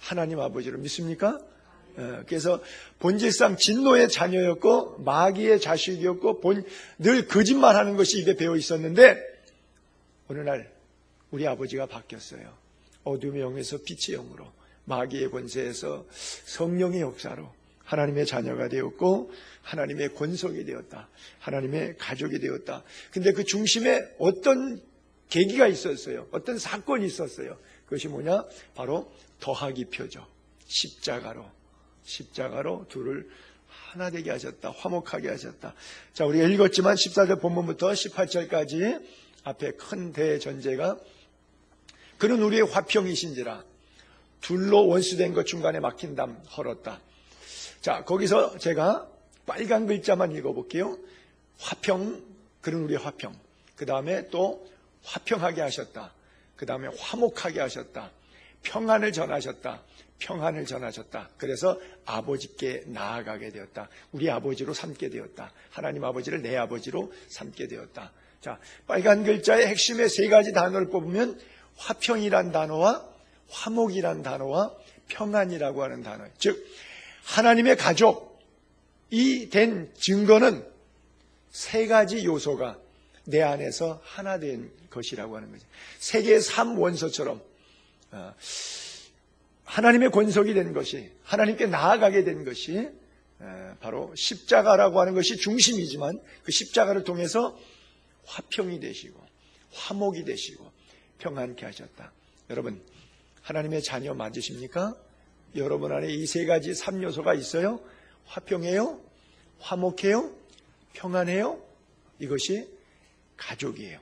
하나님 아버지로 믿습니까? 그래서 본질상 진노의 자녀였고 마귀의 자식이었고 늘 거짓말하는 것이 입에 배어 있었는데 어느 날 우리 아버지가 바뀌었어요. 어둠의 영에서 빛의 영으로, 마귀의 권세에서 성령의 역사로 하나님의 자녀가 되었고 하나님의 권속이 되었다. 하나님의 가족이 되었다. 근데 그 중심에 어떤 계기가 있었어요. 어떤 사건이 있었어요. 그것이 뭐냐? 바로 더하기 표죠. 십자가로 둘을 하나 되게 하셨다. 화목하게 하셨다. 자, 우리가 읽었지만 14절 본문부터 18절까지 앞에 큰 대전제가 그는 우리의 화평이신지라 둘로 원수된 것 중간에 막힌 담 헐었다. 자, 거기서 제가 빨간 글자만 읽어볼게요. 화평, 그는 우리의 화평. 그 다음에 또 화평하게 하셨다. 그 다음에 화목하게 하셨다. 평안을 전하셨다. 평안을 전하셨다. 그래서 아버지께 나아가게 되었다. 우리 아버지로 삼게 되었다. 하나님 아버지를 내 아버지로 삼게 되었다. 자, 빨간 글자의 핵심의 세 가지 단어를 뽑으면 화평이란 단어와 화목이란 단어와 평안이라고 하는 단어, 즉 하나님의 가족이 된 증거는 세 가지 요소가 내 안에서 하나 된 것이라고 하는 거죠. 세계의 3원소처럼 하나님의 권속이 된 것이, 하나님께 나아가게 된 것이 바로 십자가라고 하는 것이 중심이지만 그 십자가를 통해서 화평이 되시고 화목이 되시고 평안케 하셨다. 여러분, 하나님의 자녀 맞으십니까? 여러분 안에 이 세 가지 3요소가 있어요? 화평해요? 화목해요? 평안해요? 이것이 가족이에요.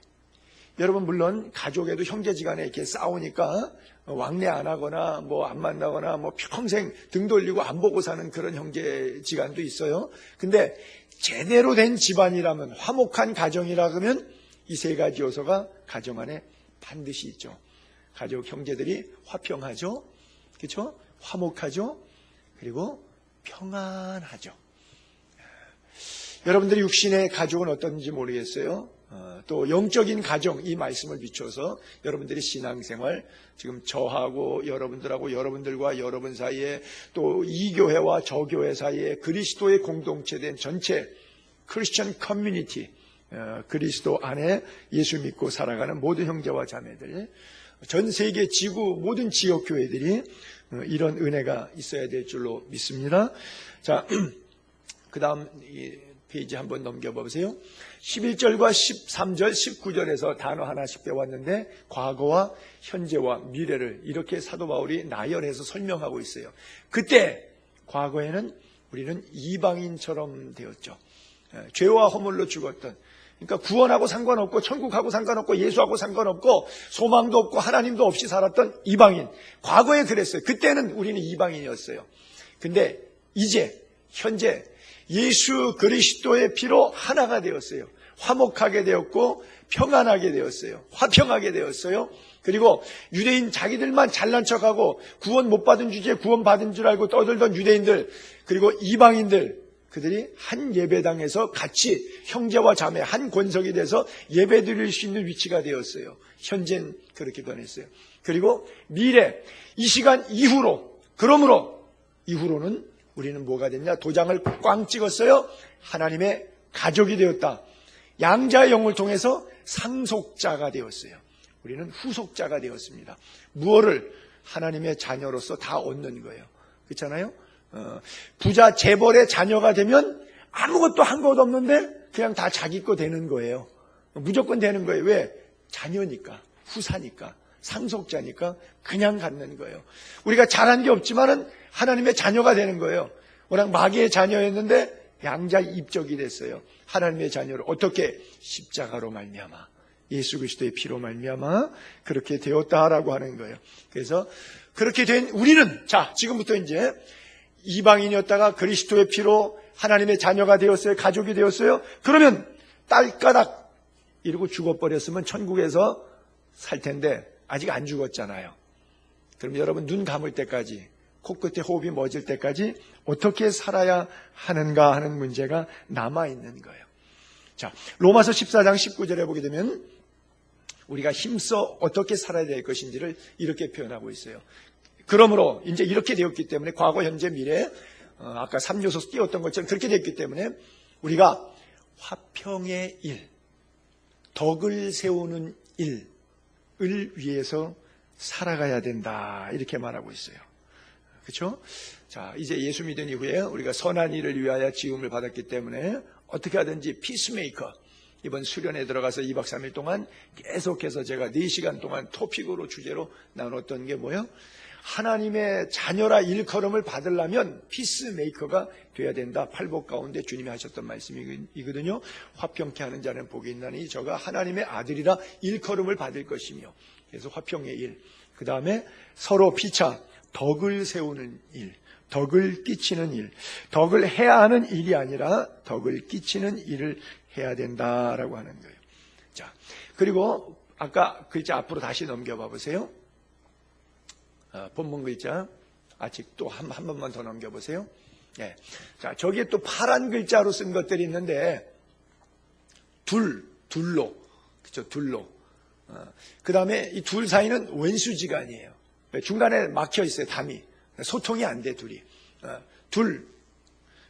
여러분, 물론 가족에도 형제지간에 이렇게 싸우니까 왕래 안 하거나 뭐 안 만나거나 뭐 평생 등 돌리고 안 보고 사는 그런 형제지간도 있어요. 근데 제대로 된 집안이라면, 화목한 가정이라 그러면 이 세 가지 요소가 가정 안에 반드시 있죠. 가족 형제들이 화평하죠. 그렇죠? 화목하죠. 그리고 평안하죠. 여러분들이 육신의 가족은 어떤지 모르겠어요. 또 영적인 가정, 이 말씀을 비춰서 여러분들이 신앙생활, 지금 저하고 여러분들하고 여러분들과 여러분 사이에 또 이 교회와 저 교회 사이에 그리스도의 공동체된 전체 크리스천 커뮤니티, 그리스도 안에 예수 믿고 살아가는 모든 형제와 자매들, 전 세계 지구 모든 지역 교회들이 이런 은혜가 있어야 될 줄로 믿습니다. 자, 그 다음 페이지 한번 넘겨보세요. 11절과 13절, 19절에서 단어 하나씩 배웠는데 과거와 현재와 미래를 이렇게 사도 바울이 나열해서 설명하고 있어요. 그때 과거에는 우리는 이방인처럼 되었죠. 죄와 허물로 죽었던, 그러니까 구원하고 상관없고 천국하고 상관없고 예수하고 상관없고 소망도 없고 하나님도 없이 살았던 이방인. 과거에 그랬어요. 그때는 우리는 이방인이었어요. 근데 이제 현재 예수 그리스도의 피로 하나가 되었어요. 화목하게 되었고 평안하게 되었어요. 화평하게 되었어요. 그리고 유대인 자기들만 잘난 척하고 구원 못 받은 주제에 구원 받은 줄 알고 떠들던 유대인들, 그리고 이방인들, 그들이 한 예배당에서 같이 형제와 자매 한 권석이 돼서 예배 드릴 수 있는 위치가 되었어요. 현재는 그렇게 변했어요. 그리고 미래, 이 시간 이후로, 그러므로 이후로는 우리는 뭐가 됐냐? 도장을 꽝 찍었어요. 하나님의 가족이 되었다. 양자의 영을 통해서 상속자가 되었어요. 우리는 후속자가 되었습니다. 무엇을? 하나님의 자녀로서 다 얻는 거예요. 그렇잖아요? 부자 재벌의 자녀가 되면 아무것도 한 것 없는데 그냥 다 자기 거 되는 거예요. 무조건 되는 거예요. 왜? 자녀니까, 후사니까, 상속자니까 그냥 갖는 거예요. 우리가 잘한 게 없지만은 하나님의 자녀가 되는 거예요. 워낙 마귀의 자녀였는데 양자 입적이 됐어요. 하나님의 자녀로. 어떻게? 십자가로 말미암아, 예수 그리스도의 피로 말미암아 그렇게 되었다라고 하는 거예요. 그래서 그렇게 된 우리는, 자, 지금부터 이제 이방인이었다가 그리스도의 피로 하나님의 자녀가 되었어요. 가족이 되었어요. 그러면 딸가락 이러고 죽어버렸으면 천국에서 살 텐데 아직 안 죽었잖아요. 그럼 여러분 눈 감을 때까지, 코끝에 호흡이 멎을 때까지 어떻게 살아야 하는가 하는 문제가 남아있는 거예요. 자, 로마서 14장 19절에 보게 되면 우리가 힘써 어떻게 살아야 될 것인지를 이렇게 표현하고 있어요. 그러므로 이제 이렇게 되었기 때문에 과거, 현재, 미래, 아까 3요소 띄웠던 것처럼 그렇게 됐기 때문에 우리가 화평의 일, 덕을 세우는 일을 위해서 살아가야 된다, 이렇게 말하고 있어요. 그렇죠? 자, 이제 예수 믿은 이후에 우리가 선한 일을 위하여 지음을 받았기 때문에 어떻게 하든지 피스메이커, 이번 수련회 들어가서 2박 3일 동안 계속해서 제가 4시간 동안 토픽으로 주제로 나눴던 게 뭐예요? 하나님의 자녀라 일컬음을 받으려면 피스메이커가 돼야 된다. 팔복 가운데 주님이 하셨던 말씀이거든요. 화평케 하는 자는 복이 있나니 저가 하나님의 아들이라 일컬음을 받을 것이며, 그래서 화평의 일, 그 다음에 서로 피차 덕을 세우는 일, 덕을 끼치는 일, 덕을 해야 하는 일이 아니라 덕을 끼치는 일을 해야 된다라고 하는 거예요. 자, 그리고 아까 글자 앞으로 다시 넘겨봐 보세요. 본문 글자 아직 또 한 번만 더 넘겨보세요. 네. 자, 저기에 또 파란 글자로 쓴 것들이 있는데 둘로, 그렇죠? 둘로. 그 다음에 이 둘 사이는 원수지간이에요. 중간에 막혀 있어요. 담이. 소통이 안 돼, 둘이. 둘.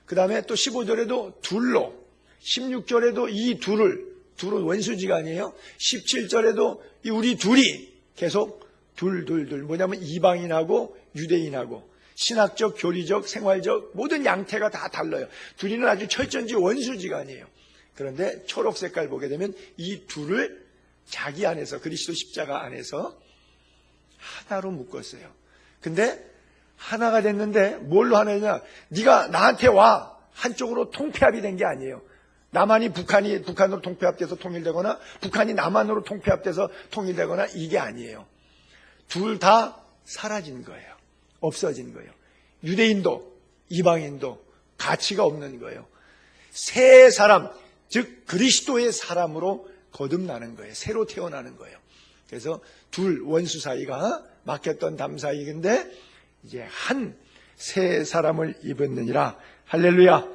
그 다음에 또 15절에도 둘로. 16절에도 이 둘은 원수지간이에요. 17절에도 우리 둘이 계속 둘. 뭐냐면 이방인하고 유대인하고 신학적, 교리적, 생활적 모든 양태가 다 달라요. 둘이는 아주 철저히 원수지간이에요. 그런데 초록 색깔 보게 되면 이 둘을 자기 안에서, 그리스도 십자가 안에서 하나로 묶었어요. 근데 하나가 됐는데 뭘로 하느냐? 네가 나한테 와. 한쪽으로 통폐합이 된 게 아니에요. 남한이 북한으로 통폐합돼서 통일되거나 북한이 남한으로 통폐합돼서 통일되거나 이게 아니에요. 둘 다 사라진 거예요. 없어진 거예요. 유대인도 이방인도 가치가 없는 거예요. 새 사람, 즉 그리스도의 사람으로 거듭나는 거예요. 새로 태어나는 거예요. 그래서 둘 원수 사이가 막혔던 담 사이인데 이제 한 새 사람을 입었느니라. 할렐루야.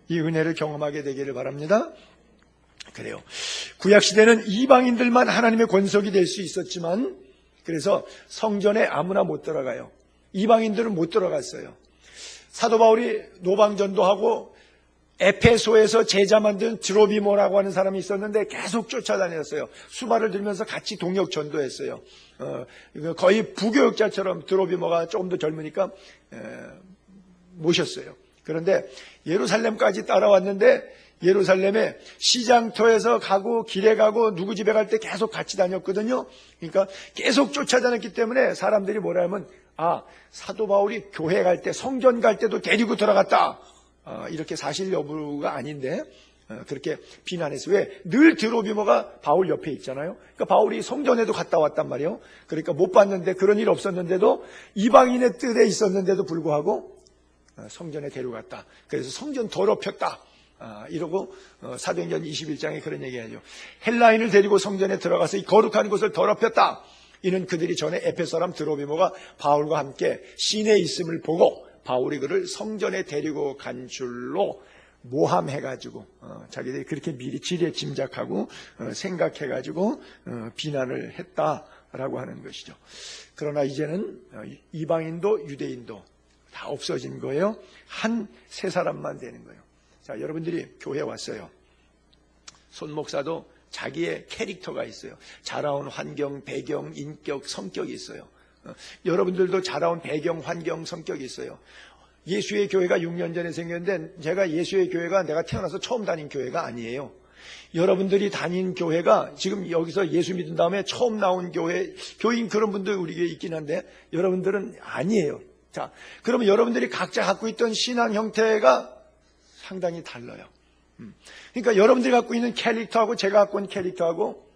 이 은혜를 경험하게 되기를 바랍니다. 그래요. 구약시대는 이방인들만 하나님의 권속이 될 수 있었지만, 그래서 성전에 아무나 못 들어가요. 이방인들은 못 들어갔어요. 사도 바울이 노방전도하고 에페소에서 제자 만든 드로비모라고 하는 사람이 있었는데 계속 쫓아다녔어요. 수발을 들면서 같이 동역 전도했어요. 거의 부교육자처럼 드로비모가 조금 더 젊으니까 모셨어요. 그런데 예루살렘까지 따라왔는데 예루살렘에 시장터에서 가고 길에 가고 누구 집에 갈 때 계속 같이 다녔거든요. 그러니까 계속 쫓아다녔기 때문에 사람들이 뭐라 하면 사도 바울이 교회 갈 때 성전 갈 때도 데리고 들어갔다. 이렇게 사실 여부가 아닌데 그렇게 비난했어요. 왜? 늘 드로비모가 바울 옆에 있잖아요. 그러니까 바울이 성전에도 갔다 왔단 말이에요. 그러니까 못 봤는데 그런 일 없었는데도 이방인의 뜻에 있었는데도 불구하고 성전에 데려갔다. 그래서 성전 더럽혔다. 이러고 사도행전 21장에 그런 얘기하죠. 헬라인을 데리고 성전에 들어가서 이 거룩한 곳을 더럽혔다. 이는 그들이 전에 에페소 사람 드로비모가 바울과 함께 시내에 있음을 보고 바울이 그를 성전에 데리고 간 줄로 모함해가지고 자기들이 그렇게 미리 지레 짐작하고 생각해가지고 비난을 했다라고 하는 것이죠. 그러나 이제는 이방인도 유대인도 다 없어진 거예요. 한 세 사람만 되는 거예요. 자, 여러분들이 교회 왔어요. 손 목사도 자기의 캐릭터가 있어요. 자라온 환경, 배경, 인격, 성격이 있어요. 여러분들도 자라온 배경, 환경, 성격이 있어요. 예수의 교회가 6년 전에 생겼는데 제가 예수의 교회가 내가 태어나서 처음 다닌 교회가 아니에요. 여러분들이 다닌 교회가 지금 여기서 예수 믿은 다음에 처음 나온 교인 그런 분들 우리에게 있긴 한데 여러분들은 아니에요. 자, 그러면 여러분들이 각자 갖고 있던 신앙 형태가 상당히 달라요. 그러니까 여러분들이 갖고 있는 캐릭터하고 제가 갖고 있는 캐릭터하고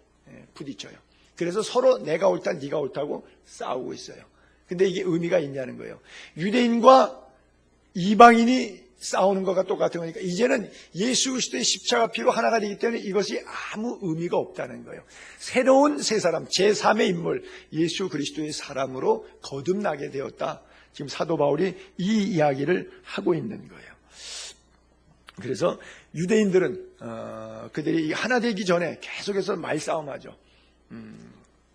부딪혀요. 그래서 서로 내가 옳다, 네가 옳다고 싸우고 있어요. 근데 이게 의미가 있냐는 거예요. 유대인과 이방인이 싸우는 것과 똑같은 거니까 이제는 예수 그리스도의 십자가 피로 하나가 되기 때문에 이것이 아무 의미가 없다는 거예요. 새로운 세 사람, 제3의 인물, 예수 그리스도의 사람으로 거듭나게 되었다. 지금 사도 바울이 이 이야기를 하고 있는 거예요. 그래서 유대인들은 그들이 하나 되기 전에 계속해서 말싸움하죠.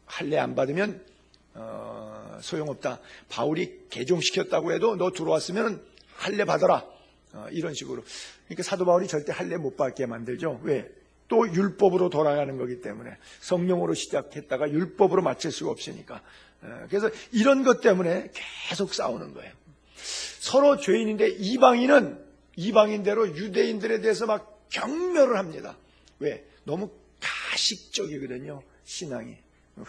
할례 안 받으면 소용없다. 바울이 개종시켰다고 해도 너 들어왔으면 할례 받아라. 이런 식으로. 그러니까 사도 바울이 절대 할례 못 받게 만들죠. 왜? 또 율법으로 돌아가는 거기 때문에. 성령으로 시작했다가 율법으로 마칠 수가 없으니까. 그래서 이런 것 때문에 계속 싸우는 거예요. 서로 죄인인데 이방인대로 유대인들에 대해서 막 경멸을 합니다. 왜? 너무 가식적이거든요. 신앙이.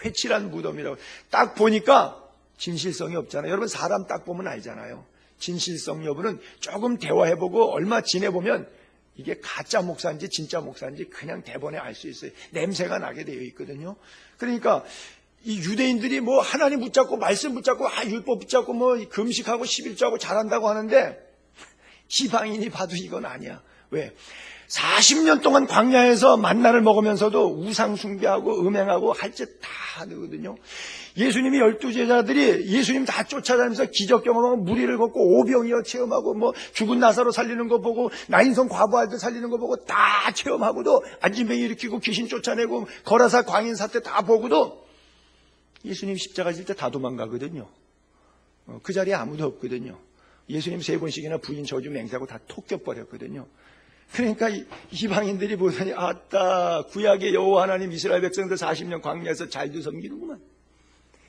회칠한 무덤이라고. 딱 보니까 진실성이 없잖아요. 여러분 사람 딱 보면 알잖아요. 진실성 여부는 조금 대화해보고 얼마 지내보면 이게 가짜 목사인지 진짜 목사인지 그냥 대본에 알 수 있어요. 냄새가 나게 되어 있거든요. 그러니까 이 유대인들이 뭐 하나님 붙잡고 말씀 붙잡고 율법 붙잡고 뭐 금식하고 11조하고 잘한다고 하는데 이방인이 봐도 이건 아니야. 왜? 40년 동안 광야에서 만나를 먹으면서도 우상 숭배하고 음행하고 할 짓 다 하거든요. 예수님이 12제자들이 예수님 다 쫓아다니면서 기적 경험하고 무리를 걷고 오병이어 체험하고 뭐 죽은 나사로 살리는 거 보고 나인성 과부 아들 살리는 거 보고 다 체험하고도 안진병이 일으키고 귀신 쫓아내고 거라사 광인 사태 다 보고도 예수님 십자가 질 때 다 도망가거든요. 그 자리에 아무도 없거든요. 예수님 3번씩이나 부인 저주 맹세하고 다 톡 껴버렸거든요. 그러니까 이방인들이 보더니 아따 구약의 여호와 하나님 이스라엘 백성들 40년 광야에서 잘도 섬기는구만.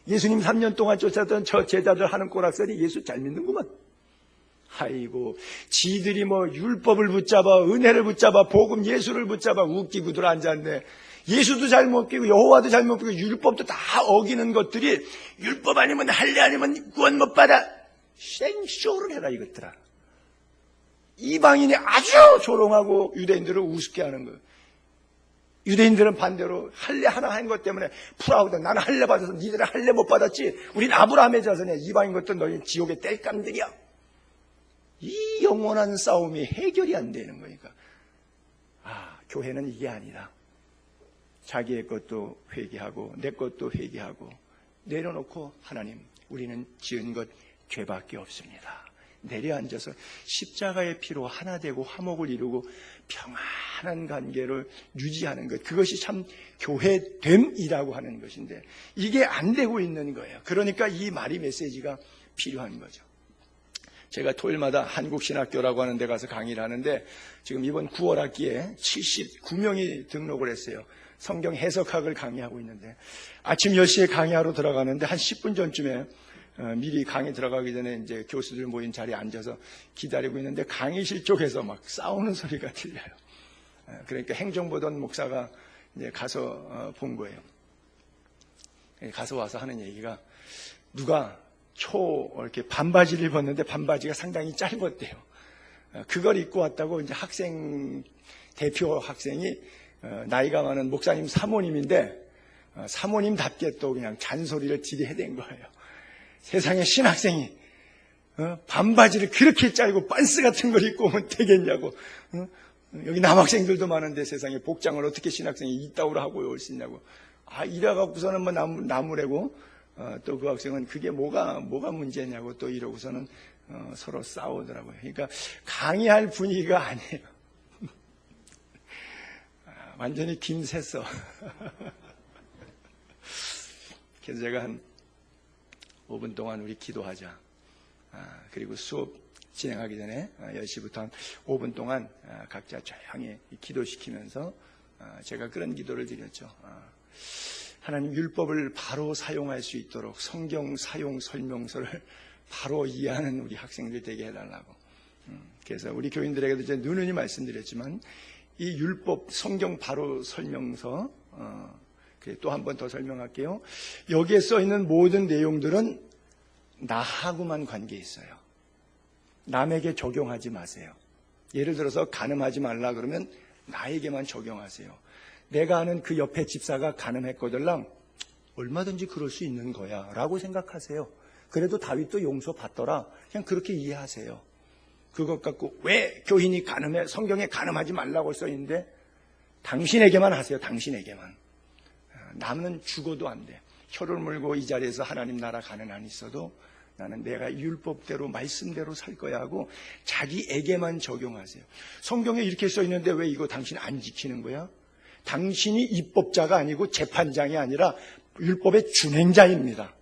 예수님 3년 동안 쫓았던 저 제자들 하는 꼬락서리 예수 잘 믿는구만. 아이고 지들이 뭐 율법을 붙잡아 은혜를 붙잡아 복음 예수를 붙잡아 웃기고들 앉았네. 예수도 잘 못 끼고 여호와도 잘 못 끼고 율법도 다 어기는 것들이 율법 아니면 할례 아니면 구원 못 받아. 생쇼를 해라 이것들아. 이방인이 아주 조롱하고 유대인들을 우습게 하는 거예요. 유대인들은 반대로 할례 하나 한 것 때문에 프라우드 나는 할례 받아서 니들은 할례 못 받았지. 우린 아브라함의 자손이야. 이방인 것도 너희 지옥의 땔감들이야. 이 영원한 싸움이 해결이 안 되는 거니까. 교회는 이게 아니다. 자기의 것도 회개하고 내 것도 회개하고 내려놓고 하나님 우리는 지은 것 죄밖에 없습니다. 내려앉아서 십자가의 피로 하나 되고 화목을 이루고 평안한 관계를 유지하는 것, 그것이 참 교회됨이라고 하는 것인데 이게 안 되고 있는 거예요. 그러니까 이 말이 메시지가 필요한 거죠. 제가 토요일마다 한국신학교라고 하는 데 가서 강의를 하는데 지금 이번 9월 학기에 79명이 등록을 했어요. 성경 해석학을 강의하고 있는데 아침 10시에 강의하러 들어가는데 한 10분 전쯤에 미리 강의 들어가기 전에 이제 교수들 모인 자리에 앉아서 기다리고 있는데 강의실 쪽에서 막 싸우는 소리가 들려요. 그러니까 행정 보던 목사가 이제 가서 본 거예요. 가서 와서 하는 얘기가 누가 이렇게 반바지를 입었는데 반바지가 상당히 짧았대요. 그걸 입고 왔다고 이제 대표 학생이 나이가 많은 목사님 사모님인데 사모님답게 또 그냥 잔소리를 지대해댄 거예요. 세상에 신학생이 반바지를 그렇게 짧고 빤스 같은 걸 입고 오면 되겠냐고. 여기 남학생들도 많은데 세상에 복장을 어떻게 신학생이 이따구로 하고 올 수 있냐고. 이래갖고서는 뭐 나무래고 또 그 학생은 그게 뭐가 문제냐고 또 이러고서는 서로 싸우더라고요. 그러니까 강의할 분위기가 아니에요. 완전히 김새서. 그래서 제가 한 5분 동안 우리 기도하자. 그리고 수업 진행하기 전에 10시부터 한 5분 동안 각자 조용히 기도시키면서 제가 그런 기도를 드렸죠. 하나님 율법을 바로 사용할 수 있도록 성경 사용 설명서를 바로 이해하는 우리 학생들 되게 해달라고. 그래서 우리 교인들에게도 이제 누누이 말씀드렸지만 이 율법 성경 바로 설명서 또 한 번 더 설명할게요. 여기에 써 있는 모든 내용들은 나하고만 관계 있어요. 남에게 적용하지 마세요. 예를 들어서 간음하지 말라 그러면 나에게만 적용하세요. 내가 아는 그 옆에 집사가 간음했거들랑 얼마든지 그럴 수 있는 거야 라고 생각하세요. 그래도 다윗도 용서받더라. 그냥 그렇게 이해하세요. 그것 갖고 왜 교인이 간음해? 성경에 간음하지 말라고 써 있는데 당신에게만 하세요. 당신에게만. 남은 죽어도 안 돼. 혀를 물고 이 자리에서 하나님 나라 가는 한 있어도 나는 내가 율법대로 말씀대로 살 거야 하고 자기에게만 적용하세요. 성경에 이렇게 써 있는데 왜 이거 당신 안 지키는 거야? 당신이 입법자가 아니고 재판장이 아니라 율법의 준행자입니다.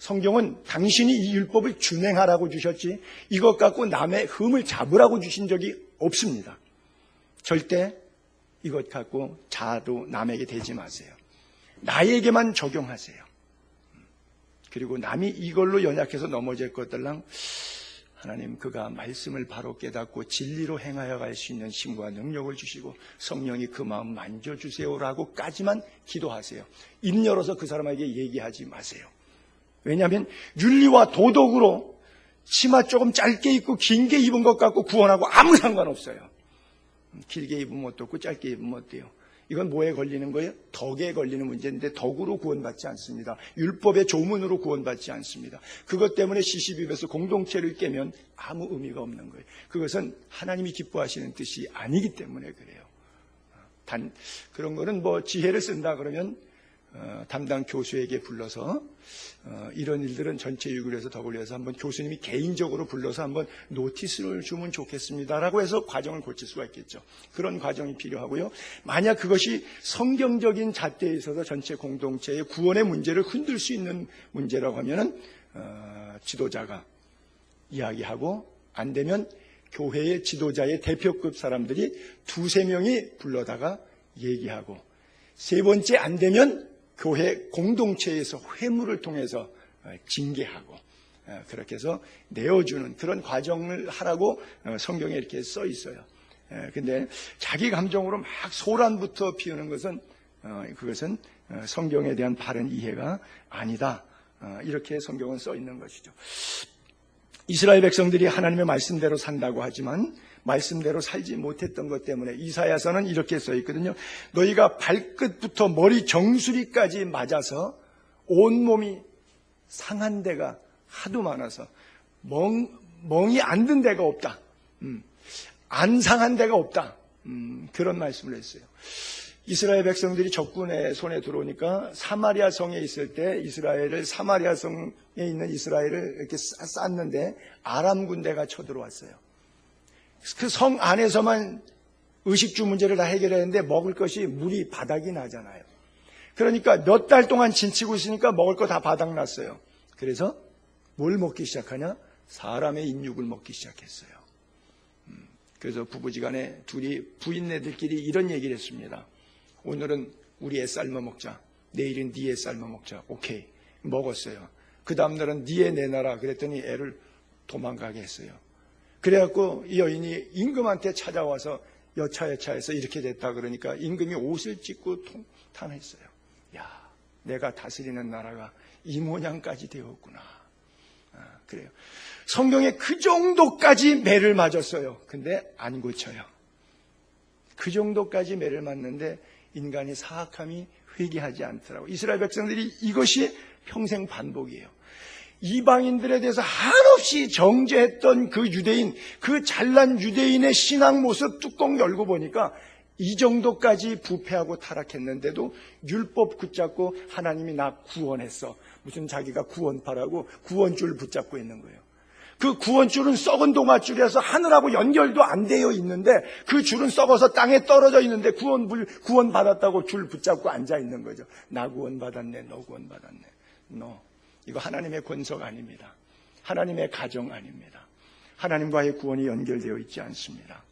성경은 당신이 이 율법을 준행하라고 주셨지 이것 갖고 남의 흠을 잡으라고 주신 적이 없습니다. 절대 이것 갖고 자도 남에게 대지 마세요. 나에게만 적용하세요. 그리고 남이 이걸로 연약해서 넘어질 것들랑 하나님 그가 말씀을 바로 깨닫고 진리로 행하여 갈 수 있는 힘과 능력을 주시고 성령이 그 마음 만져주세요라고까지만 기도하세요. 입 열어서 그 사람에게 얘기하지 마세요. 왜냐하면 윤리와 도덕으로 치마 조금 짧게 입고 긴게 입은 것 같고 구원하고 아무 상관없어요. 길게 입으면 어떻고 짧게 입으면 어때요? 이건 뭐에 걸리는 거예요? 덕에 걸리는 문제인데 덕으로 구원받지 않습니다. 율법의 조문으로 구원받지 않습니다. 그것 때문에 시시비비에서 공동체를 깨면 아무 의미가 없는 거예요. 그것은 하나님이 기뻐하시는 뜻이 아니기 때문에 그래요. 단 그런 거는 뭐 지혜를 쓴다 그러면 담당 교수에게 불러서 이런 일들은 전체 유교에서 더불어서 한번 교수님이 개인적으로 불러서 한번 노티스를 주면 좋겠습니다라고 해서 과정을 고칠 수가 있겠죠. 그런 과정이 필요하고요. 만약 그것이 성경적인 잣대에 있어서 전체 공동체의 구원의 문제를 흔들 수 있는 문제라고 하면은 지도자가 이야기하고 안 되면 교회의 지도자의 대표급 사람들이 2-3명이 불러다가 얘기하고 세 번째 안 되면 교회 공동체에서 회무를 통해서 징계하고 그렇게 해서 내어주는 그런 과정을 하라고 성경에 이렇게 써 있어요. 근데 자기 감정으로 막 소란부터 피우는 것은 그것은 성경에 대한 바른 이해가 아니다. 이렇게 성경은 써 있는 것이죠. 이스라엘 백성들이 하나님의 말씀대로 산다고 하지만 말씀대로 살지 못했던 것 때문에 이사야서는 이렇게 써 있거든요. 너희가 발끝부터 머리 정수리까지 맞아서 온몸이 상한 데가 하도 많아서 멍이 안 든 데가 없다. 안 상한 데가 없다. 그런 말씀을 했어요. 이스라엘 백성들이 적군의 손에 들어오니까 사마리아 성에 있을 때 이스라엘을 사마리아 성에 있는 이스라엘을 이렇게 쌌는데 아람 군대가 쳐들어왔어요. 그 성 안에서만 의식주 문제를 다 해결했는데 먹을 것이 물이 바닥이 나잖아요. 그러니까 몇 달 동안 진치고 있으니까 먹을 거 다 바닥났어요. 그래서 뭘 먹기 시작하냐? 사람의 인육을 먹기 시작했어요. 그래서 부부지간에 둘이 부인네들끼리 이런 얘기를 했습니다. 오늘은 우리 애 삶아 먹자. 내일은 네 애 삶아 먹자. 오케이. 먹었어요. 그 다음날은 네 애 내놔라. 그랬더니 애를 도망가게 했어요. 그래갖고 이 여인이 임금한테 찾아와서 여차여차해서 이렇게 됐다 그러니까 임금이 옷을 찢고 통탄했어요. 야, 내가 다스리는 나라가 이 모양까지 되었구나. 그래요. 성경에 그 정도까지 매를 맞았어요. 근데 안 고쳐요. 그 정도까지 매를 맞는데 인간이 사악함이 회개하지 않더라고요. 이스라엘 백성들이 이것이 평생 반복이에요. 이방인들에 대해서 한없이 정죄했던 그 유대인, 그 잘난 유대인의 신앙 모습 뚜껑 열고 보니까 이 정도까지 부패하고 타락했는데도 율법 붙잡고 하나님이 나 구원했어. 무슨 자기가 구원파라고 구원줄 붙잡고 있는 거예요. 그 구원줄은 썩은 동아줄이라서 하늘하고 연결도 안 되어 있는데 그 줄은 썩어서 땅에 떨어져 있는데 구원 받았다고 줄 붙잡고 앉아 있는 거죠. 나 구원 받았네, 너 구원 받았네. 이거 하나님의 권석 아닙니다. 하나님의 가정 아닙니다. 하나님과의 구원이 연결되어 있지 않습니다.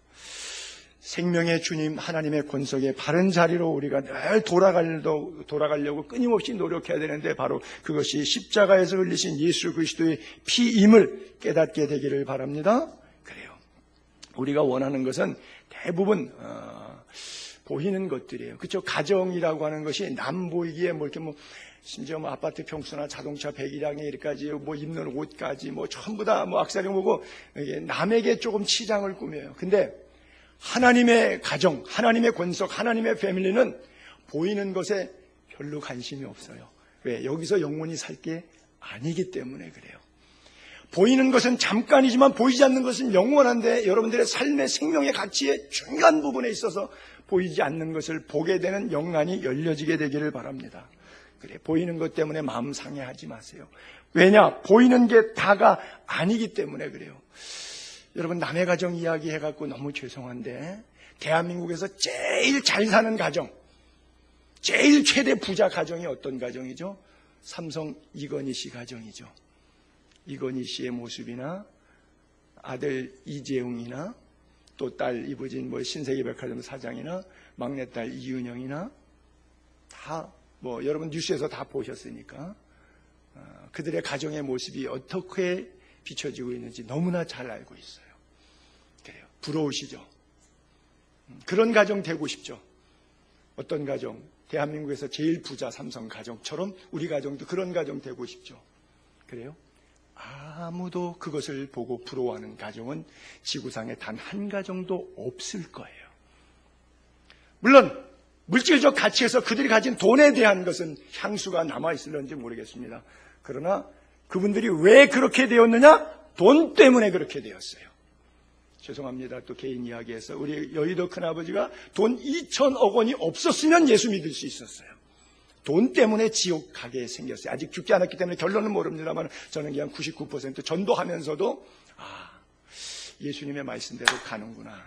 생명의 주님 하나님의 권석의 바른 자리로 우리가 늘 돌아가려고 끊임없이 노력해야 되는데 바로 그것이 십자가에서 흘리신 예수 그리스도의 피임을 깨닫게 되기를 바랍니다. 그래요. 우리가 원하는 것은 대부분 보이는 것들이에요. 그렇죠? 가정이라고 하는 것이 남 보이기에 심지어 아파트 평수나 자동차 배기량에까지 입는 옷까지 전부 다 악사령 보고 남에게 조금 치장을 꾸며요. 근데 하나님의 가정, 하나님의 권석, 하나님의 패밀리는 보이는 것에 별로 관심이 없어요. 왜? 여기서 영원히 살 게 아니기 때문에 그래요. 보이는 것은 잠깐이지만 보이지 않는 것은 영원한데 여러분들의 삶의 생명의 가치의 중요한 부분에 있어서 보이지 않는 것을 보게 되는 영안이 열려지게 되기를 바랍니다. 그래, 보이는 것 때문에 마음 상해하지 마세요. 왜냐? 보이는 게 다가 아니기 때문에 그래요. 여러분 남의 가정 이야기해갖고 너무 죄송한데 대한민국에서 제일 잘 사는 가정, 제일 최대 부자 가정이 어떤 가정이죠? 삼성 이건희 씨 가정이죠. 이건희 씨의 모습이나 아들 이재웅이나 또 딸 이부진 신세계백화점 사장이나 막내딸 이윤영이나 다 여러분 뉴스에서 다 보셨으니까 그들의 가정의 모습이 어떻게 비춰지고 있는지 너무나 잘 알고 있어요. 그래요. 부러우시죠? 그런 가정 되고 싶죠? 어떤 가정? 대한민국에서 제일 부자 삼성 가정처럼 우리 가정도 그런 가정 되고 싶죠? 그래요? 아무도 그것을 보고 부러워하는 가정은 지구상에 단 한 가정도 없을 거예요. 물론 물질적 가치에서 그들이 가진 돈에 대한 것은 향수가 남아있을런지 모르겠습니다. 그러나 그분들이 왜 그렇게 되었느냐? 돈 때문에 그렇게 되었어요. 죄송합니다. 또 개인 이야기에서 우리 여의도 큰아버지가 돈 2천억 원이 없었으면 예수 믿을 수 있었어요. 돈 때문에 지옥 가게 생겼어요. 아직 죽지 않았기 때문에 결론은 모릅니다만 저는 그냥 99% 전도하면서도 예수님의 말씀대로 가는구나,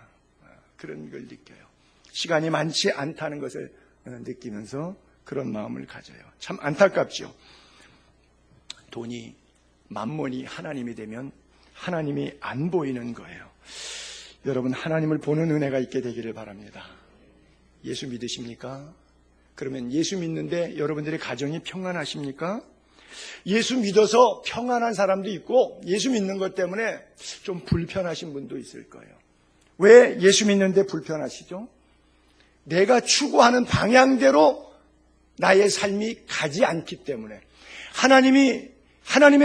그런 걸 느껴요. 시간이 많지 않다는 것을 느끼면서 그런 마음을 가져요. 참 안타깝죠. 돈이 만몬이 하나님이 되면 하나님이 안 보이는 거예요. 여러분, 하나님을 보는 은혜가 있게 되기를 바랍니다. 예수 믿으십니까? 그러면 예수 믿는데 여러분들의 가정이 평안하십니까? 예수 믿어서 평안한 사람도 있고 예수 믿는 것 때문에 좀 불편하신 분도 있을 거예요. 왜 예수 믿는데 불편하시죠? 내가 추구하는 방향대로 나의 삶이 가지 않기 때문에 하나님의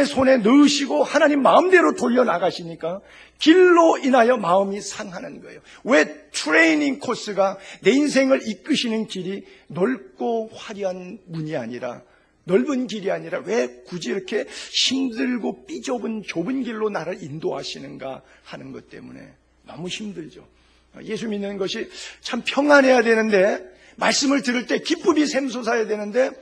손에 넣으시고 하나님 마음대로 돌려나가시니까 길로 인하여 마음이 상하는 거예요. 왜 트레이닝 코스가 내 인생을 이끄시는 길이 넓고 화려한 문이 아니라, 넓은 길이 아니라 왜 굳이 이렇게 힘들고 삐좁은 좁은 길로 나를 인도하시는가 하는 것 때문에 너무 힘들죠. 예수 믿는 것이 참 평안해야 되는데, 말씀을 들을 때 기쁨이 샘솟아야 되는데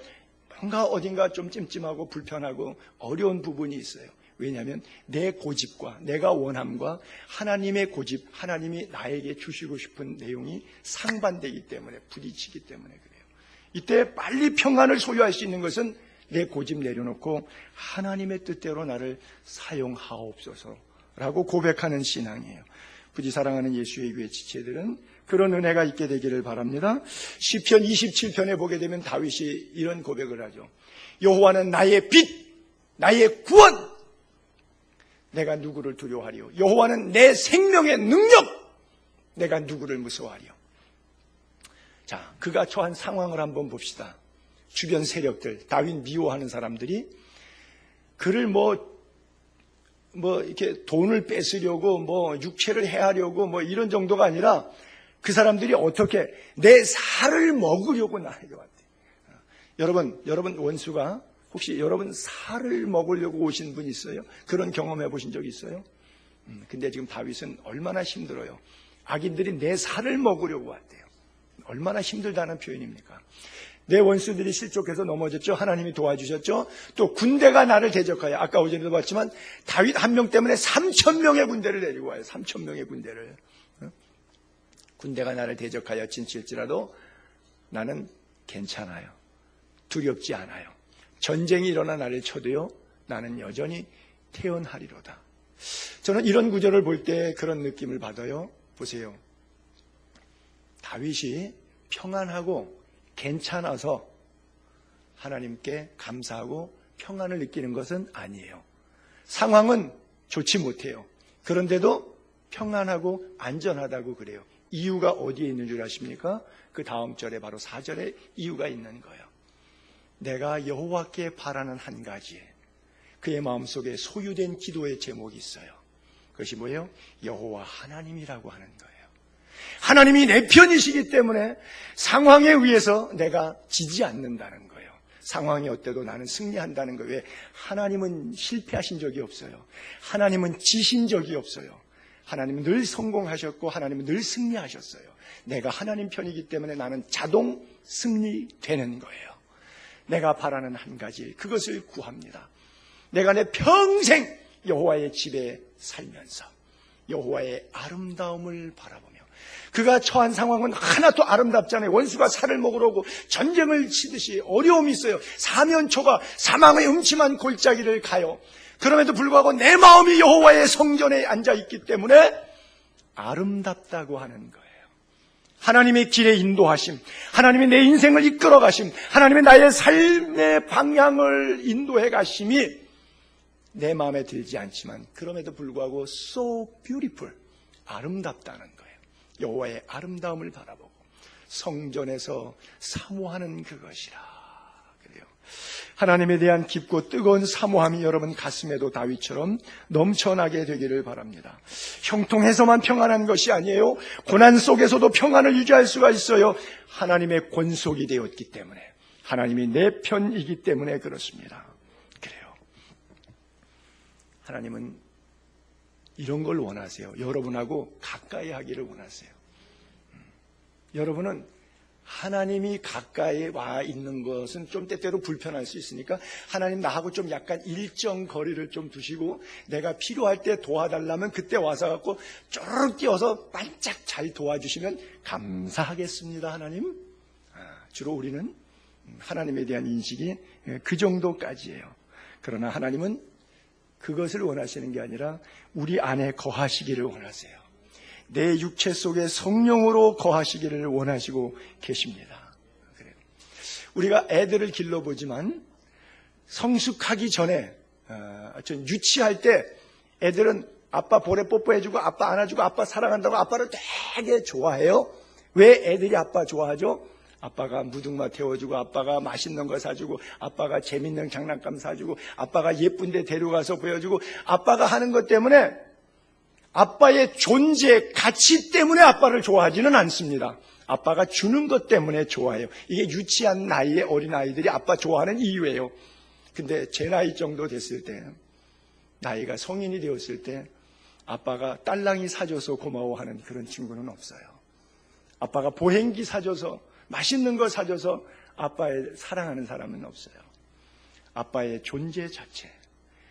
뭔가 어딘가 좀 찜찜하고 불편하고 어려운 부분이 있어요. 왜냐하면 내 고집과 내가 원함과 하나님의 고집, 하나님이 나에게 주시고 싶은 내용이 상반되기 때문에, 부딪히기 때문에 그래요. 이때 빨리 평안을 소유할 수 있는 것은 내 고집 내려놓고 하나님의 뜻대로 나를 사용하옵소서라고 고백하는 신앙이에요. 부디 사랑하는 예수의 교회 지체들은 그런 은혜가 있게 되기를 바랍니다. 시편 27편에 보게 되면 다윗이 이런 고백을 하죠. 여호와는 나의 빛, 나의 구원, 내가 누구를 두려워하리요? 여호와는 내 생명의 능력, 내가 누구를 무서워하리요? 자, 그가 처한 상황을 한번 봅시다. 주변 세력들, 다윗 미워하는 사람들이 그를 이렇게 돈을 뺏으려고, 육체를 해하려고, 이런 정도가 아니라 그 사람들이 어떻게 내 살을 먹으려고 나에게 왔대. 여러분 원수가 혹시 여러분 살을 먹으려고 오신 분 있어요? 그런 경험해 보신 적 있어요? 근데 지금 다윗은 얼마나 힘들어요. 악인들이 내 살을 먹으려고 왔대요. 얼마나 힘들다는 표현입니까? 내 원수들이 실족해서 넘어졌죠. 하나님이 도와주셨죠. 또 군대가 나를 대적하여, 아까 오전에도 봤지만 다윗 한 명 때문에 3,000명의 군대를 데리고 와요. 3,000명의 군대를. 군대가 나를 대적하여 진칠지라도 나는 괜찮아요. 두렵지 않아요. 전쟁이 일어나 나를 쳐도요, 나는 여전히 태어나리로다. 저는 이런 구절을 볼 때 그런 느낌을 받아요. 보세요. 다윗이 평안하고 괜찮아서 하나님께 감사하고 평안을 느끼는 것은 아니에요. 상황은 좋지 못해요. 그런데도 평안하고 안전하다고 그래요. 이유가 어디에 있는 줄 아십니까? 그 다음 절에 바로 4절에 이유가 있는 거예요. 내가 여호와께 바라는 한 가지에 그의 마음속에 소유된 기도의 제목이 있어요. 그것이 뭐예요? 여호와 하나님이라고 하는 거예요. 하나님이 내 편이시기 때문에 상황에 의해서 내가 지지 않는다는 거예요. 상황이 어때도 나는 승리한다는 거예요. 왜? 하나님은 실패하신 적이 없어요. 하나님은 지신 적이 없어요. 하나님은 늘 성공하셨고 하나님은 늘 승리하셨어요. 내가 하나님 편이기 때문에 나는 자동 승리되는 거예요. 내가 바라는 한 가지, 그것을 구합니다. 내가 내 평생 여호와의 집에 살면서 여호와의 아름다움을 바라보며 그가 처한 상황은 하나도 아름답잖아요. 원수가 살을 먹으러 오고 전쟁을 치듯이 어려움이 있어요. 사면초가 사망의 음침한 골짜기를 가요. 그럼에도 불구하고 내 마음이 여호와의 성전에 앉아있기 때문에 아름답다고 하는 거예요. 하나님의 길에 인도하심, 하나님의 내 인생을 이끌어 가심, 하나님의 나의 삶의 방향을 인도해 가심이 내 마음에 들지 않지만 그럼에도 불구하고 so beautiful, 아름답다는 거예요. 여호와의 아름다움을 바라보고 성전에서 사모하는 그것이라. 그래요. 하나님에 대한 깊고 뜨거운 사모함이 여러분 가슴에도 다윗처럼 넘쳐나게 되기를 바랍니다. 형통해서만 평안한 것이 아니에요. 고난 속에서도 평안을 유지할 수가 있어요. 하나님의 권속이 되었기 때문에, 하나님이 내 편이기 때문에 그렇습니다. 그래요. 하나님은 이런 걸 원하세요. 여러분하고 가까이 하기를 원하세요. 여러분은 하나님이 가까이 와 있는 것은 좀 때때로 불편할 수 있으니까 하나님 나하고 좀 약간 일정 거리를 좀 두시고 내가 필요할 때 도와달라면 그때 와서 갖고 쪼르륵 뛰어서 반짝 잘 도와주시면 감사하겠습니다. 하나님. 주로 우리는 하나님에 대한 인식이 그 정도까지예요. 그러나 하나님은 그것을 원하시는 게 아니라 우리 안에 거하시기를 원하세요. 내 육체 속에 성령으로 거하시기를 원하시고 계십니다. 그래요. 우리가 애들을 길러보지만 성숙하기 전에 유치할 때 애들은 아빠 볼에 뽀뽀해주고 아빠 안아주고 아빠 사랑한다고 아빠를 되게 좋아해요. 왜 애들이 아빠 좋아하죠? 아빠가 무등마 태워주고 아빠가 맛있는 거 사주고 아빠가 재밌는 장난감 사주고 아빠가 예쁜 데 데려가서 보여주고 아빠가 하는 것 때문에 아빠의 존재, 가치 때문에 아빠를 좋아하지는 않습니다. 아빠가 주는 것 때문에 좋아해요. 이게 유치한 나이의 어린아이들이 아빠 좋아하는 이유예요. 근데 제 나이 정도 됐을 때, 나이가 성인이 되었을 때 아빠가 딸랑이 사줘서 고마워하는 그런 친구는 없어요. 아빠가 보행기 사줘서 맛있는 거 사줘서 아빠의 사랑하는 사람은 없어요. 아빠의 존재 자체,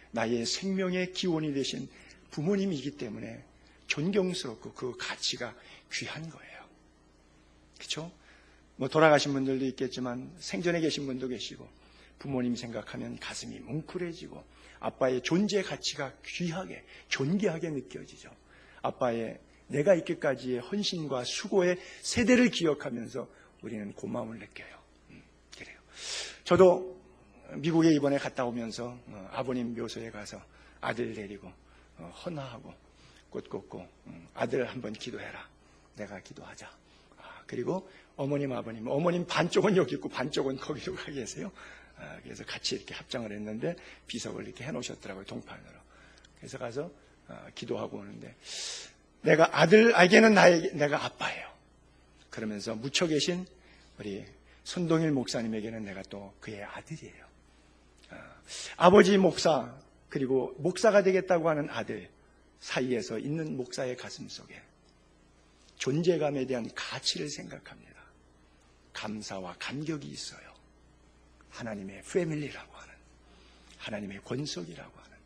나의 생명의 기원이 되신 부모님이기 때문에 존경스럽고 그 가치가 귀한 거예요. 그렇죠? 뭐 돌아가신 분들도 있겠지만 생전에 계신 분도 계시고 부모님 생각하면 가슴이 뭉클해지고 아빠의 존재 가치가 귀하게 존귀하게 느껴지죠. 아빠의 내가 있기까지의 헌신과 수고의 세대를 기억하면서 우리는 고마움을 느껴요. 그래요. 저도 미국에 이번에 갔다 오면서 아버님 묘소에 가서 아들 데리고 헌화하고 꽃 꽂고 아들 한번 기도해라. 내가 기도하자. 그리고 어머님 아버님, 어머님 반쪽은 여기 있고 반쪽은 거기로 가 계세요. 그래서 같이 이렇게 합장을 했는데 비석을 이렇게 해놓으셨더라고요. 동판으로. 그래서 가서 기도하고 오는데 내가 아들에게는 내가 아빠예요. 그러면서 묻혀 계신 우리 손동일 목사님에게는 내가 또 그의 아들이에요. 아버지 목사 그리고 목사가 되겠다고 하는 아들 사이에서 있는 목사의 가슴 속에 존재감에 대한 가치를 생각합니다. 감사와 감격이 있어요. 하나님의 패밀리라고 하는, 하나님의 권속이라고 하는,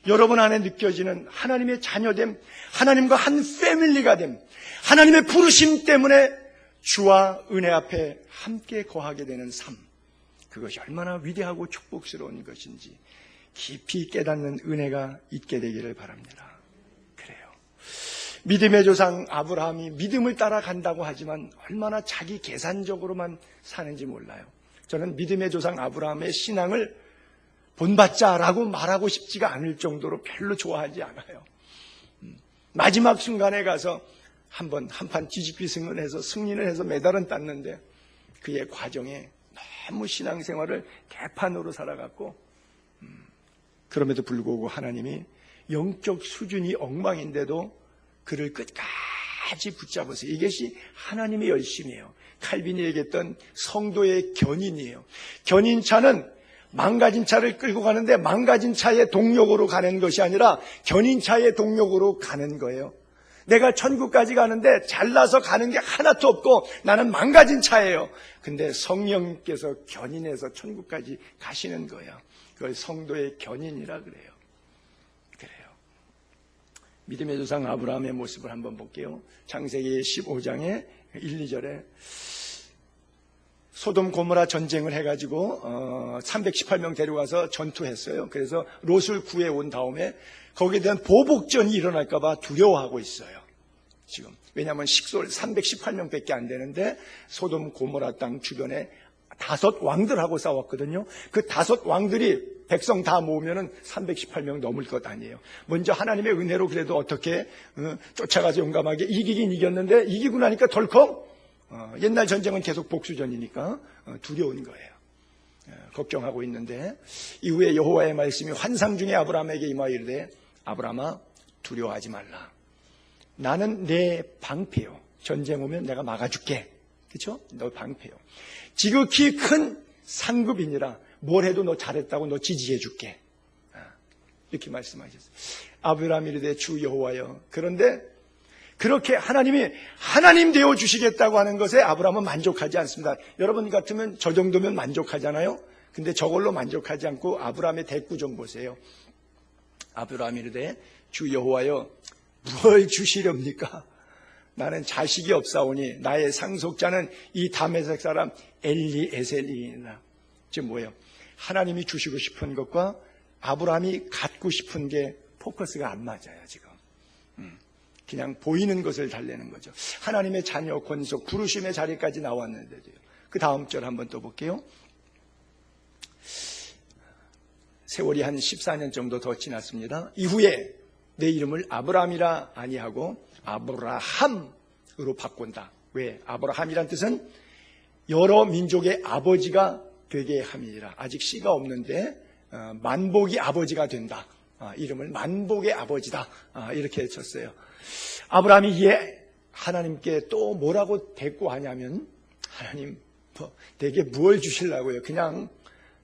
여러분 안에 느껴지는 하나님의 자녀됨, 하나님과 한 패밀리가 됨, 하나님의 부르심 때문에 주와 은혜 앞에 함께 거하게 되는 삶, 그것이 얼마나 위대하고 축복스러운 것인지 깊이 깨닫는 은혜가 있게 되기를 바랍니다. 그래요. 믿음의 조상 아브라함이 믿음을 따라간다고 하지만 얼마나 자기 계산적으로만 사는지 몰라요. 저는 믿음의 조상 아브라함의 신앙을 본받자라고 말하고 싶지가 않을 정도로 별로 좋아하지 않아요. 마지막 순간에 가서 한판 뒤집기 승리해서 메달은 땄는데 그의 과정에 너무 신앙생활을 개판으로 살아갔고 그럼에도 불구하고 하나님이 영적 수준이 엉망인데도 그를 끝까지 붙잡으세요. 이것이 하나님의 열심이에요. 칼빈이 얘기했던 성도의 견인이에요. 견인차는 망가진 차를 끌고 가는데 망가진 차의 동력으로 가는 것이 아니라 견인차의 동력으로 가는 거예요. 내가 천국까지 가는데 잘나서 가는 게 하나도 없고 나는 망가진 차예요. 근데 성령께서 견인해서 천국까지 가시는 거예요. 그걸 성도의 견인이라 그래요. 그래요. 믿음의 조상 아브라함의 모습을 한번 볼게요. 창세기 15장의 1, 2절에 소돔 고모라 전쟁을 해가지고 318명 데려가서 전투했어요. 그래서 롯을 구해온 다음에 거기에 대한 보복전이 일어날까 봐 두려워하고 있어요. 지금 왜냐하면 식솔 318명밖에 안 되는데 소돔 고모라 땅 주변에 5 왕들하고 싸웠거든요. 그 5 왕들이 백성 다 모으면은 318명 넘을 것 아니에요. 먼저 하나님의 은혜로 그래도 어떻게 쫓아가서 용감하게 이기긴 이겼는데 이기고 나니까 덜컥 옛날 전쟁은 계속 복수전이니까 두려운 거예요. 걱정하고 있는데 이후에 여호와의 말씀이 환상 중에 아브라함에게 임하여 이르되 아브라함아 두려워하지 말라. 나는 내 방패요. 전쟁 오면 내가 막아줄게. 그렇죠? 너 방패요. 지극히 큰 상급이니라. 뭘 해도 너 잘했다고 너 지지해줄게. 이렇게 말씀하셨어요. 아브라함이 이르되 주 여호와여. 그런데 그렇게 하나님이 하나님 되어 주시겠다고 하는 것에 아브라함은 만족하지 않습니다. 여러분 같으면 저 정도면 만족하잖아요. 근데 저걸로 만족하지 않고 아브라함의 대꾸 좀 보세요. 아브라함이 이르되 주 여호와여 뭘 주시렵니까? 나는 자식이 없사오니 나의 상속자는 이 다메섹 사람 엘리에셀이니라. 지금 뭐예요? 하나님이 주시고 싶은 것과 아브라함이 갖고 싶은 게 포커스가 안 맞아요. 지금 그냥 보이는 것을 달래는 거죠. 하나님의 자녀 권속 부르심의 자리까지 나왔는데도요. 그 다음 절 한번 또 볼게요. 세월이 한 14년 정도 더 지났습니다. 이후에 내 이름을 아브라함이라 아니하고 아브라함으로 바꾼다. 왜? 아브라함이란 뜻은 여러 민족의 아버지가 되게 함이니라. 아직 씨가 없는데 만복이 아버지가 된다. 이름을 만복의 아버지다. 이렇게 쳤어요. 아브라함이 이에 하나님께 또 뭐라고 대꾸하냐면 하나님 내게 무엇을 주시려고요? 그냥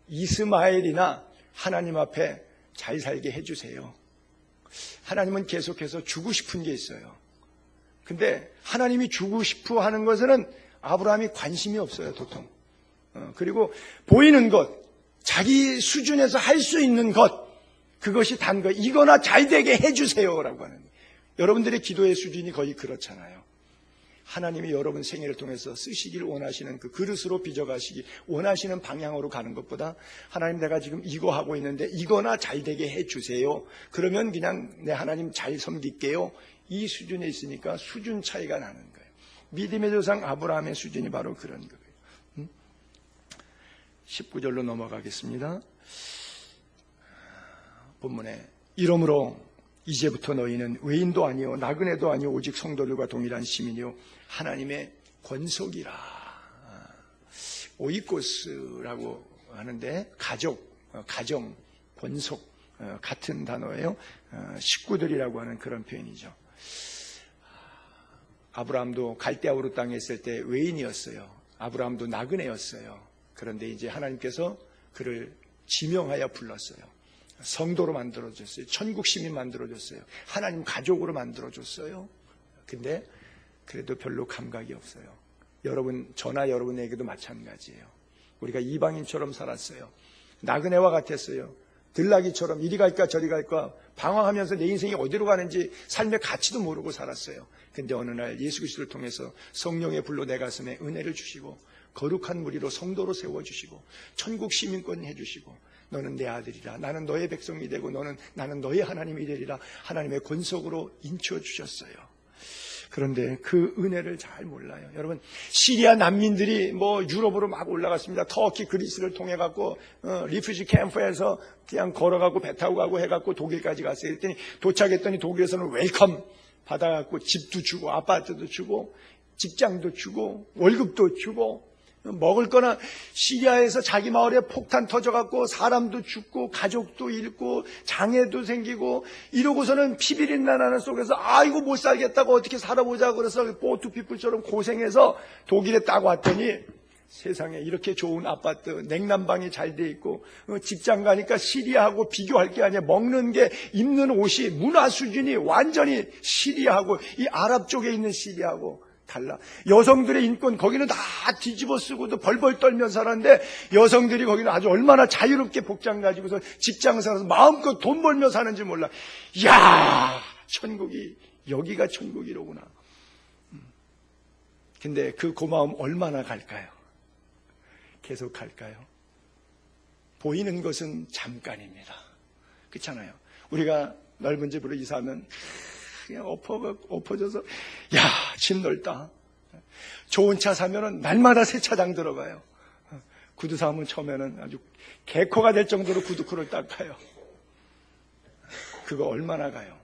이스마엘이나 하나님 앞에 잘 살게 해주세요. 하나님은 계속해서 주고 싶은 게 있어요. 근데 하나님이 주고 싶어 하는 것에는 아브라함이 관심이 없어요. 도통. 그리고 보이는 것, 자기 수준에서 할 수 있는 것, 그것이 단 것, 이거나 잘 되게 해주세요라고 하는 거예요. 여러분들의 기도의 수준이 거의 그렇잖아요. 하나님이 여러분 생애를 통해서 쓰시길 원하시는 그 그릇으로 빚어가시기 원하시는 방향으로 가는 것보다 하나님 내가 지금 이거 하고 있는데 이거나 잘 되게 해주세요. 그러면 그냥 내 하나님 잘 섬길게요. 이 수준에 있으니까 수준 차이가 나는 거예요. 믿음의 조상 아브라함의 수준이 바로 그런 거예요. 19절로 넘어가겠습니다. 본문에 이러므로 이제부터 너희는 외인도 아니요 나그네도 아니요 오직 성도들과 동일한 시민이요 하나님의 권속이라. 오이코스라고 하는데 가족, 가정, 권속 같은 단어예요. 식구들이라고 하는 그런 표현이죠. 아브라함도 갈대아우르 땅에 있을 때 외인이었어요. 아브라함도 나그네였어요. 그런데 이제 하나님께서 그를 지명하여 불렀어요. 성도로 만들어줬어요. 천국 시민 만들어줬어요. 하나님 가족으로 만들어줬어요. 근데 그래도 별로 감각이 없어요. 여러분, 저나 여러분에게도 마찬가지예요. 우리가 이방인처럼 살았어요. 나그네와 같았어요. 들나귀처럼 이리 갈까 저리 갈까 방황하면서 내 인생이 어디로 가는지 삶의 가치도 모르고 살았어요. 근데 어느 날 예수 그리스도를 통해서 성령의 불로 내 가슴에 은혜를 주시고 거룩한 무리로 성도로 세워주시고 천국 시민권 해주시고 너는 내 아들이라 나는 너의 백성이 되고 나는 너의 하나님이 되리라 하나님의 권속으로 인치워 주셨어요. 그런데 그 은혜를 잘 몰라요. 여러분, 시리아 난민들이 유럽으로 막 올라갔습니다. 터키, 그리스를 통해 갖고 리퓨지 캠프에서 그냥 걸어가고 배 타고 가고 해갖고 독일까지 갔어요. 그랬더니 도착했더니 독일에서는 웰컴 받아갖고 집도 주고 아파트도 주고 직장도 주고 월급도 주고 먹을 거나 시리아에서 자기 마을에 폭탄 터져갖고 사람도 죽고 가족도 잃고 장애도 생기고 이러고서는 피비린내 나는 속에서 이거 못 살겠다고 어떻게 살아보자 그래서 보트피플처럼 고생해서 독일에 딱 왔더니 세상에 이렇게 좋은 아파트 냉난방이 잘 돼 있고 직장 가니까 시리아하고 비교할 게 아니라 먹는 게 입는 옷이 문화 수준이 완전히 시리아하고 이 아랍 쪽에 있는 시리아하고 달라. 여성들의 인권 거기는 다 뒤집어 쓰고도 벌벌 떨며 살았는데 여성들이 거기는 아주 얼마나 자유롭게 복장 가지고서 직장 살아서 마음껏 돈 벌며 사는지 몰라. 이야, 천국이 여기가 천국이로구나. 근데 그 고마움 얼마나 갈까요? 계속 갈까요? 보이는 것은 잠깐입니다. 그렇잖아요. 우리가 넓은 집으로 이사하면 그냥 엎어져서 야, 집 넓다. 좋은 차 사면은 날마다 새 차장 들어가요. 구두 사면 처음에는 아주 개코가 될 정도로 구두코를 닦아요. 그거 얼마나 가요?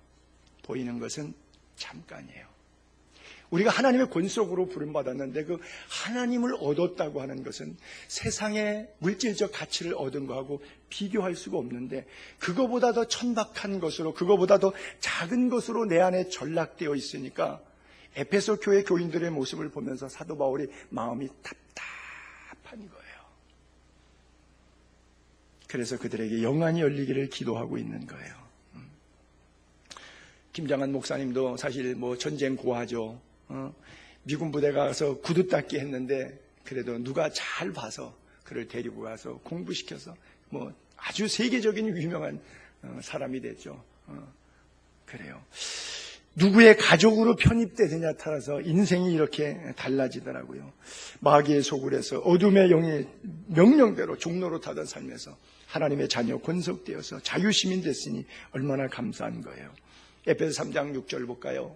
보이는 것은 잠깐이에요. 우리가 하나님의 권속으로 부름받았는데 그 하나님을 얻었다고 하는 것은 세상의 물질적 가치를 얻은 거하고 비교할 수가 없는데 그거보다 더 천박한 것으로 그거보다 더 작은 것으로 내 안에 전락되어 있으니까 에베소 교회 교인들의 모습을 보면서 사도 바울이 마음이 답답한 거예요. 그래서 그들에게 영안이 열리기를 기도하고 있는 거예요. 김장한 목사님도 사실 전쟁 고하죠. 미군 부대 가서 구두 닦기 했는데 그래도 누가 잘 봐서 그를 데리고 가서 공부시켜서 아주 세계적인 유명한 사람이 됐죠. 그래요. 누구의 가족으로 편입되느냐 따라서 인생이 이렇게 달라지더라고요. 마귀의 속을 해서 어둠의 영의 명령대로 종로로 타던 삶에서 하나님의 자녀 권속되어서 자유시민 됐으니 얼마나 감사한 거예요. 에베소 3장 6절 볼까요?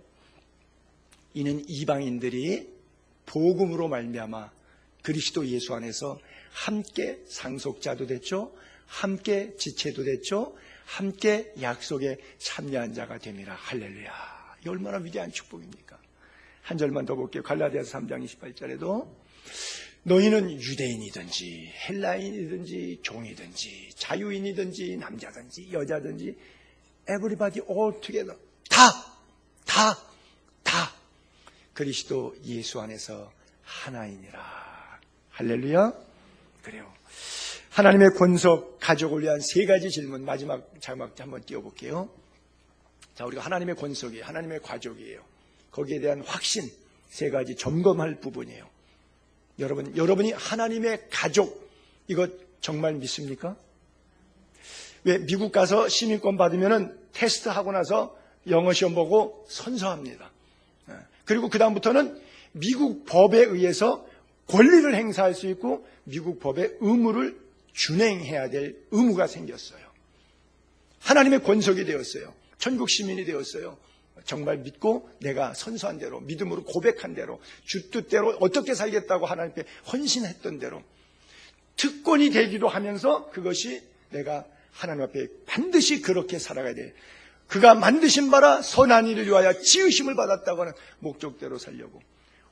이는 이방인들이 복음으로 말미암아 그리스도 예수 안에서 함께 상속자도 됐죠. 함께 지체도 됐죠. 함께 약속에 참여한 자가 됨이라. 할렐루야. 이 얼마나 위대한 축복입니까? 한 절만 더 볼게요. 갈라디아서 3장 28절에도 너희는 유대인이든지 헬라인이든지 종이든지 자유인이든지 남자든지 여자든지 everybody all together 다 그리스도 예수 안에서 하나이니라. 할렐루야. 그래요. 하나님의 권속 가족을 위한 세 가지 질문 마지막 자막 한번 띄워볼게요. 자, 우리가 하나님의 권속이에요. 하나님의 가족이에요. 거기에 대한 확신 세 가지 점검할 부분이에요. 여러분이 하나님의 가족 이거 정말 믿습니까? 왜 미국 가서 시민권 받으면은 테스트하고 나서 영어 시험 보고 선서합니다. 그리고 그 다음부터는 미국 법에 의해서 권리를 행사할 수 있고 미국 법의 의무를 준행해야 될 의무가 생겼어요. 하나님의 권속이 되었어요. 천국 시민이 되었어요. 정말 믿고 내가 선서한 대로 믿음으로 고백한 대로 주 뜻대로 어떻게 살겠다고 하나님께 헌신했던 대로 특권이 되기도 하면서 그것이 내가 하나님 앞에 반드시 그렇게 살아가야 돼. 그가 만드신 바라 선한 일을 위하여 지으심을 받았다고 하는 목적대로 살려고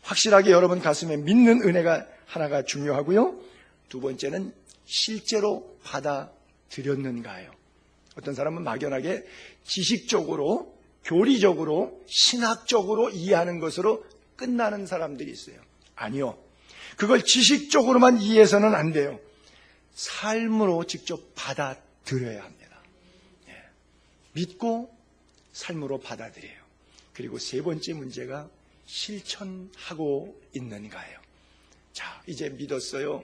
확실하게 여러분 가슴에 믿는 은혜가 하나가 중요하고요. 두 번째는 실제로 받아들였는가요? 어떤 사람은 막연하게 지식적으로 교리적으로 신학적으로 이해하는 것으로 끝나는 사람들이 있어요. 아니요. 그걸 지식적으로만 이해해서는 안 돼요. 삶으로 직접 받아들여야 합니다. 믿고 삶으로 받아들여요. 그리고 세 번째 문제가 실천하고 있는가요? 자, 이제 믿었어요.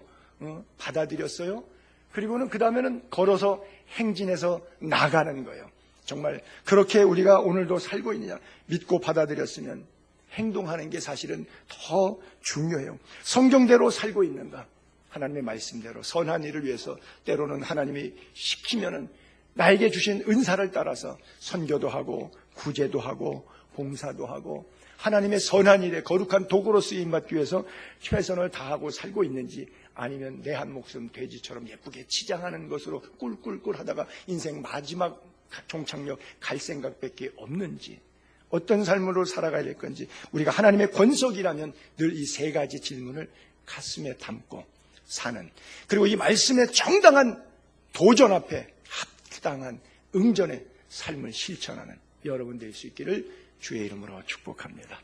받아들였어요. 그리고는 그 다음에는 걸어서 행진해서 나가는 거예요. 정말 그렇게 우리가 오늘도 살고 있느냐? 믿고 받아들였으면 행동하는 게 사실은 더 중요해요. 성경대로 살고 있는가? 하나님의 말씀대로 선한 일을 위해서 때로는 하나님이 시키면은 나에게 주신 은사를 따라서 선교도 하고 구제도 하고 봉사도 하고 하나님의 선한 일에 거룩한 도구로 쓰임받기 위해서 최선을 다하고 살고 있는지 아니면 내 한 목숨 돼지처럼 예쁘게 치장하는 것으로 꿀꿀꿀 하다가 인생 마지막 종착역 갈 생각밖에 없는지 어떤 삶으로 살아가야 될 건지 우리가 하나님의 권속이라면 늘 이 세 가지 질문을 가슴에 담고 사는 그리고 이 말씀의 정당한 도전 앞에 합당한 응전의 삶을 실천하는 여러분 될 수 있기를 주의 이름으로 축복합니다.